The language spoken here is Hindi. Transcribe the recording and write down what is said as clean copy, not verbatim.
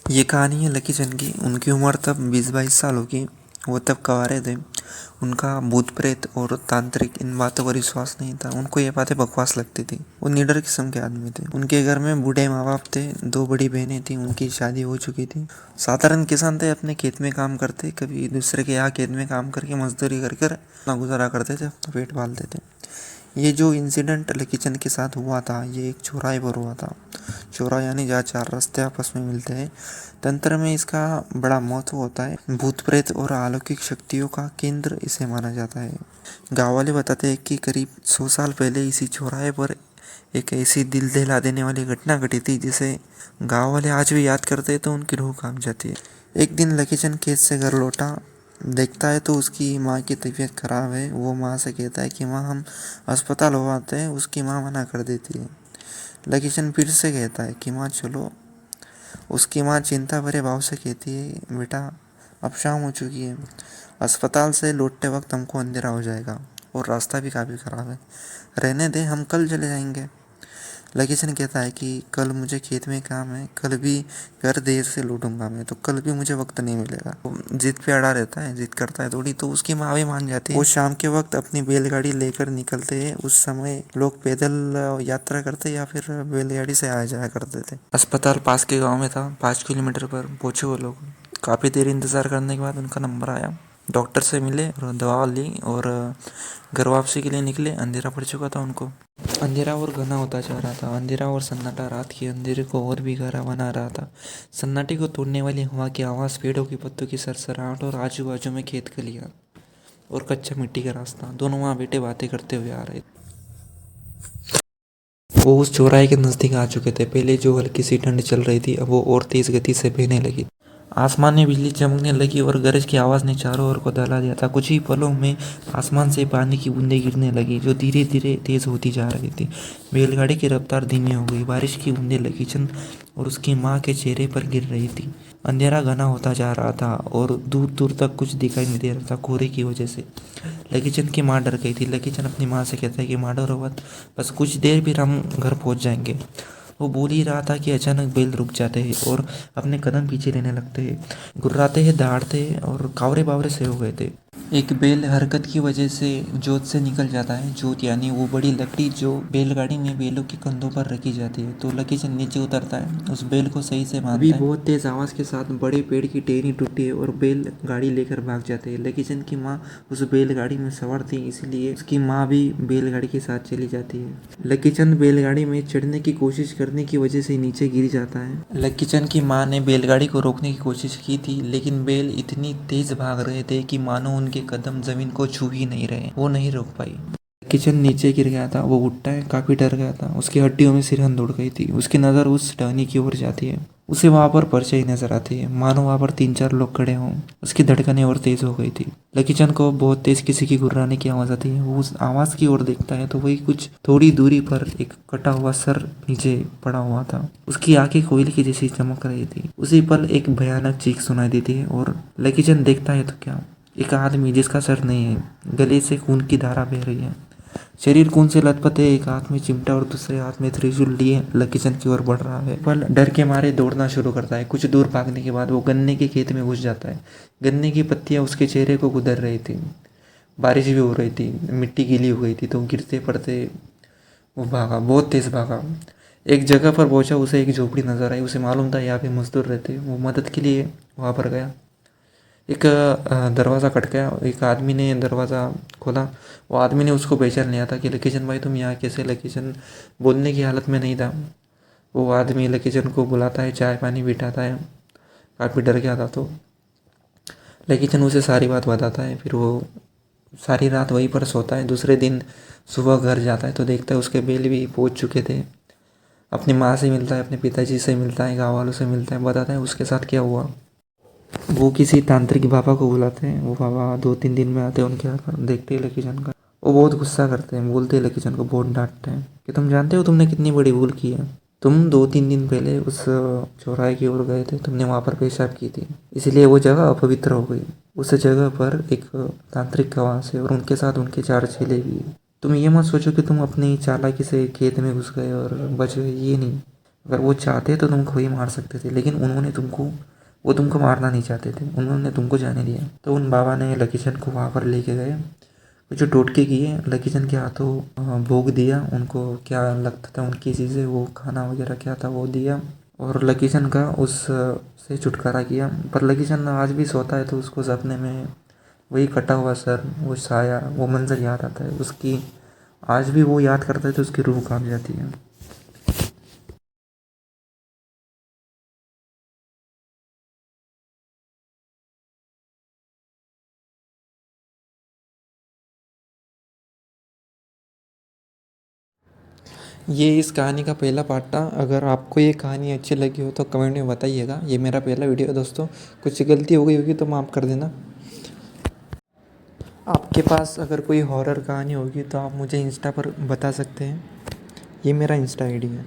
ये कहानी है लकी चंद की। उनकी उम्र तब 20-22 साल होगी। वो तब कवारे थे। उनका भूत प्रेत और तांत्रिक इन बातों पर विश्वास नहीं था। उनको ये बातें बकवास लगती थी। वो निडर किस्म के आदमी थे। उनके घर में बूढ़े माँ बाप थे, 2 बड़ी बहनें थी, उनकी शादी हो चुकी थी। साधारण किसान थे, अपने खेत में काम करते, कभी दूसरे के यहाँ खेत में काम करके मजदूरी कर कर अपना गुजारा करते थे, अपना पेट पालते थे। ये जो इंसिडेंट लकी चंद के साथ हुआ था, ये एक चौराहे पर हुआ था। चौराहा यानी जहाँ 4 रास्ते आपस में मिलते हैं। तंत्र में इसका बड़ा महत्व होता है। भूत प्रेत और अलौकिक शक्तियों का केंद्र इसे माना जाता है। गाँव वाले बताते हैं कि करीब 100 साल पहले इसी चौराहे पर एक ऐसी दिल दहला देने वाली घटना घटी थी जिसे गाँव वाले आज भी याद करते हैं तो उनकी रूह कांप जाती है। एक दिन लकी चंद खेत से घर लौटा, देखता है तो उसकी माँ की तबीयत खराब है। वो माँ से कहता है कि माँ हम अस्पताल हो आते हैं। उसकी माँ मना कर देती है। लकी चंद फिर से कहता है कि माँ चलो। उसकी माँ चिंता भरे भाव से कहती है, बेटा अब शाम हो चुकी है, अस्पताल से लौटते वक्त हमको अंधेरा हो जाएगा और रास्ता भी काफ़ी ख़राब है, रहने दे, हम कल चले जाएंगे। लकी चंद कहता है कि कल मुझे खेत में काम है, कल भी घर देर से लौटूंगा मैं, तो कल भी मुझे वक्त नहीं मिलेगा। वो जिद पे अड़ा रहता है, जिद करता है थोड़ी, तो उसकी माँ भी मान जाती है। वो शाम के वक्त अपनी बैलगाड़ी लेकर निकलते हैं। उस समय लोग पैदल यात्रा करते या फिर बैलगाड़ी से आया जाया करते थे। अस्पताल पास के गाँव में था। 5 किलोमीटर पर पहुंचे वो लोग। काफ़ी देर इंतज़ार करने के बाद उनका नंबर आया। डॉक्टर से मिले और दवा ली और घर वापसी के लिए निकले। अंधेरा पड़ चुका था उनको। अंधेरा और घना होता जा रहा था। अंधेरा और सन्नाटा रात के अंधेरे को और भी गहरा बना रहा था। सन्नाटे को तोड़ने वाली हवा की आवाज़, पेड़ों की पत्तों की सरसराहट और आजू बाजू में खेत खलियान और कच्चा मिट्टी का रास्ता, दोनों वहाँ बैठे बातें करते हुए आ रहे थे। वो उस चौराहे के नज़दीक आ चुके थे। पहले जो हल्की सी ठंड चल रही थी अब वो और तेज़ गति से बहने लगी। आसमान में बिजली चमकने लगी और गरज की आवाज़ ने चारों ओर को दहला दिया था। कुछ ही पलों में आसमान से पानी की बूंदें गिरने लगी जो धीरे धीरे तेज़ होती जा रही थी। बैलगाड़ी की रफ्तार धीमी हो गई। बारिश की बूंदें लकी चंद और उसकी माँ के चेहरे पर गिर रही थी। अंधेरा घना होता जा रहा था और दूर दूर तक कुछ दिखाई नहीं दे रहा था कोहरे की वजह से। लकी चंद की माँ डर गई थी। लकी चंद अपनी माँ से कहता है कि माँ डरो मत, बस कुछ देर फिर हम घर पहुँच जाएंगे। वो बोल ही रहा था कि अचानक बैल रुक जाते हैं और अपने कदम पीछे लेने लगते हैं, गुर्राते हैं, दहाड़ते हैं और कावरे बावरे से हो गए थे। एक बैल हरकत की वजह से जोत से निकल जाता है। जोत यानी वो बड़ी लकड़ी जो बैलगाड़ी में बैलों के कंधों पर रखी जाती है। तो लकी चंद नीचे उतरता है, उस बैल को सही से बांधता है। अभी बहुत तेज आवाज के साथ बड़े पेड़ की टहनी टूटी है और बैल गाड़ी लेकर भाग जाते हैं। लकी चंद की माँ उस बैलगाड़ी में सवार थी, इसलिए उसकी माँ भी बैलगाड़ी के साथ चली जाती है। लकी चंद बैलगाड़ी में चढ़ने की कोशिश करने की वजह से नीचे गिर जाता है। लकी चंद की माँ ने बैलगाड़ी को रोकने की कोशिश की थी, लेकिन बैल इतनी तेज भाग रहे थे कि मानो उनके कदम जमीन को छू ही नहीं रहे। वो नहीं रोक पाई। किचन नीचे गिर गया था। वो उठता है, काफी डर गया था। उसकी हड्डियों में सिरहन दौड़ गई थी। उसकी नज़र उस टहनी की ओर जाती है। उसे वहां पर परछाई नजर आती है, मानो वहां पर 3-4 लोग खड़े हों। उसकी धड़कनें और तेज हो गई थी। लकी चंद को बहुत तेज किसी की गुर्राने की आवाज आती है। वो उस आवाज की ओर देखता है तो वही कुछ थोड़ी दूरी पर एक कटा हुआ सर नीचे पड़ा हुआ था। उसकी आंखें कोयले की जैसी चमक रही थी। उसी पल एक भयानक चीख सुनाई देती है और लकी चंद देखता है तो क्या, एक आदमी जिसका सर नहीं है, गले से खून की धारा बह रही है, शरीर खून से लथपथ है, एक हाथ में चिमटा और दूसरे हाथ में त्रिशूल लिए लकी चंद की ओर बढ़ रहा है। पल डर के मारे दौड़ना शुरू करता है। कुछ दूर भागने के बाद वो गन्ने के खेत में घुस जाता है। गन्ने की पत्तियां उसके चेहरे को गुदर रही थी। बारिश भी हो रही थी, मिट्टी गीली हो गई थी, तो गिरते पड़ते वो भागा, बहुत तेज भागा। एक जगह पर पहुंचा, उसे एक झोपड़ी नजर आई। उसे मालूम था यहाँ पे मजदूर रहते। वो मदद के लिए वहाँ पर गया। एक दरवाज़ा खटकाया। एक आदमी ने दरवाज़ा खोला। वो आदमी ने उसको पहचान लिया था कि लकी चंद भाई तुम यहाँ कैसे। लकी चंद बोलने की हालत में नहीं था। वो आदमी लकी चंद को बुलाता है, चाय पानी बिठाता है। काफ़ी डर गया था तो लकी चंद उसे सारी बात बताता है। फिर वो सारी रात वहीं पर सोता है। दूसरे दिन सुबह घर जाता है तो देखता है उसके बैल भी पहुँच चुके थे। अपनी माँ से मिलता है, अपने पिताजी से मिलता है, गाँव वालों से मिलता है, बताता है उसके साथ क्या हुआ। वो किसी तांत्रिक बाबा को बुलाते हैं। वो बाबा 2-3 दिन में आते हैं उनके यहाँ पर। देखते हैं लकी चंद का, वो बहुत गुस्सा करते हैं। बोलते हैं लकी चंद को, बहुत डांटते हैं कि तुम जानते हो तुमने कितनी बड़ी भूल की है। तुम 2-3 दिन पहले उस चौराहे की ओर गए थे, तुमने वहाँ पर पेशाब की थी, इसलिए वो जगह अपवित्र हो गई। उस जगह पर एक तांत्रिक का वास है और उनके साथ उनके 4 चेले भी है। तुम ये मत सोचो कि तुम अपनी चालाकी से खेत में घुस गए और बच गए, ये नहीं। अगर वो चाहते तो तुमको ही मार सकते थे, लेकिन वो तुमको मारना नहीं चाहते थे, उन्होंने तुमको जाने दिया। तो उन बाबा ने लकी चंद को वहाँ पर लेके गए, कुछ टोटके किए, लकी चंद के हाथों भोग दिया, उनको क्या लगता था उनकी चीज़ें, वो खाना वगैरह क्या था वो दिया, और लकी चंद का उस से छुटकारा किया। पर लकी चंद आज भी सोता है तो उसको सपने में वही कटा हुआ सर, वो साया, वो मंजर याद आता है उसकी। आज भी वो याद करता है तो उसकी रूह कांप जाती है। ये इस कहानी का पहला पार्ट था। अगर आपको ये कहानी अच्छी लगी हो तो कमेंट में बताइएगा। ये मेरा पहला वीडियो है दोस्तों, कुछ गलती हो गई होगी तो माफ़ कर देना। आपके पास अगर कोई हॉरर कहानी होगी तो आप मुझे इंस्टा पर बता सकते हैं। ये मेरा इंस्टा आईडी है।